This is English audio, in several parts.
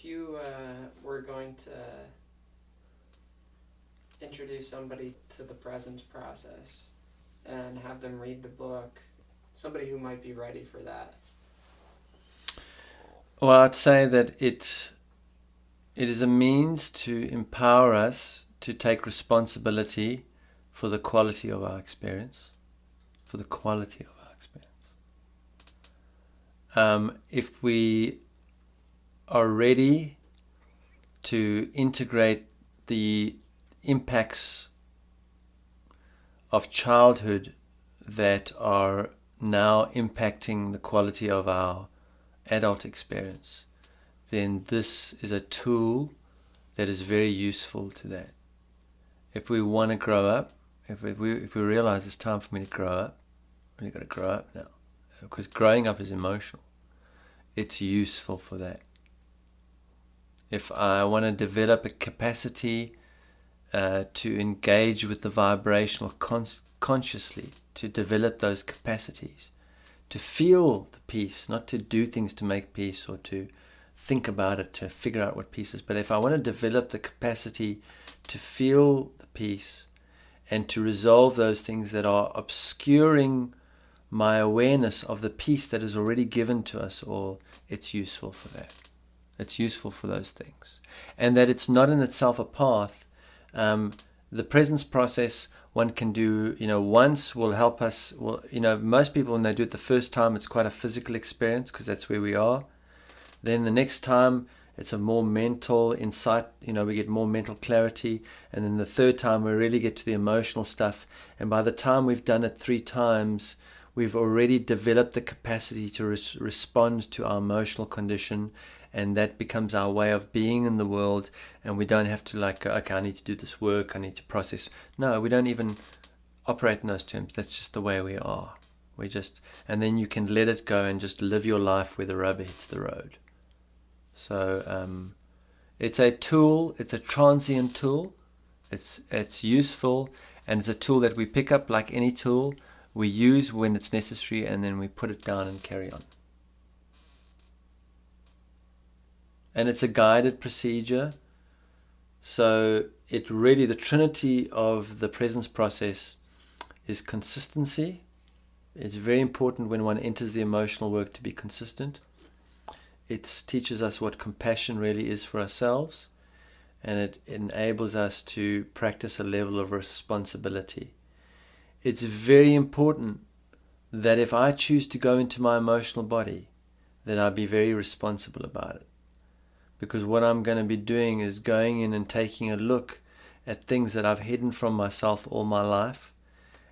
If you were going to introduce somebody to the presence process and have them read the book, somebody who might be ready for that? Well, I'd say that it is a means to empower us to take responsibility for the quality of our experience. For the quality of our experience. If we are ready to integrate the impacts of childhood that are now impacting the quality of our adult experience, then this is a tool that is very useful to that. If we want to grow up, if we realize it's time for me to grow up, we've got to grow up now. Because growing up is emotional. It's useful for that. If I want to develop a capacity to engage with the vibrational consciously, to develop those capacities, to feel the peace, not to do things to make peace or to think about it, to figure out what peace is. But if I want to develop the capacity to feel the peace and to resolve those things that are obscuring my awareness of the peace that is already given to us all, it's useful for that. It's useful for those things. And that it's not in itself a path. The presence process one can do, once will help us. Well, most people, when they do it the first time, it's quite a physical experience because that's where we are. Then the next time, it's a more mental insight, we get more mental clarity. And then the third time, we really get to the emotional stuff. And by the time we've done it 3 times, we've already developed the capacity to respond to our emotional condition, and that becomes our way of being in the world. And we don't have to okay, I need to do this work, I need to process. No, we don't even operate in those terms. That's just the way we are. And then you can let it go and just live your life where the rubber hits the road. So it's a tool, it's a transient tool. It's useful, and it's a tool that we pick up like any tool. We use when it's necessary, and then we put it down and carry on. And it's a guided procedure. So the trinity of the presence process is consistency. It's very important when one enters the emotional work to be consistent. It teaches us what compassion really is for ourselves, and it enables us to practice a level of responsibility. It's very important that if I choose to go into my emotional body, that I be very responsible about it. Because what I'm going to be doing is going in and taking a look at things that I've hidden from myself all my life.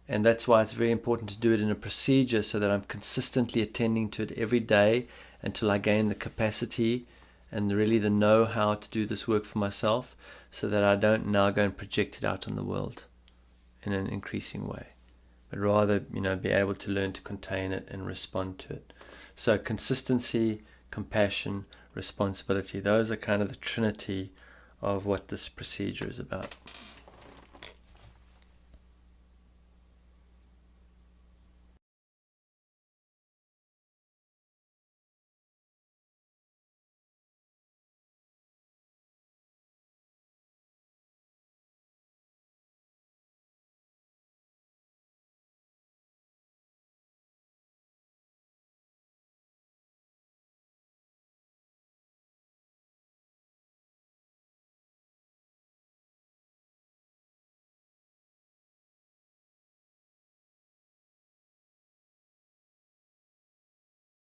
And that's why it's very important to do it in a procedure so that I'm consistently attending to it every day until I gain the capacity and really the know-how to do this work for myself, so that I don't now go and project it out on the world in an increasing way, but rather, be able to learn to contain it and respond to it. So consistency, compassion, responsibility, those are kind of the trinity of what this procedure is about.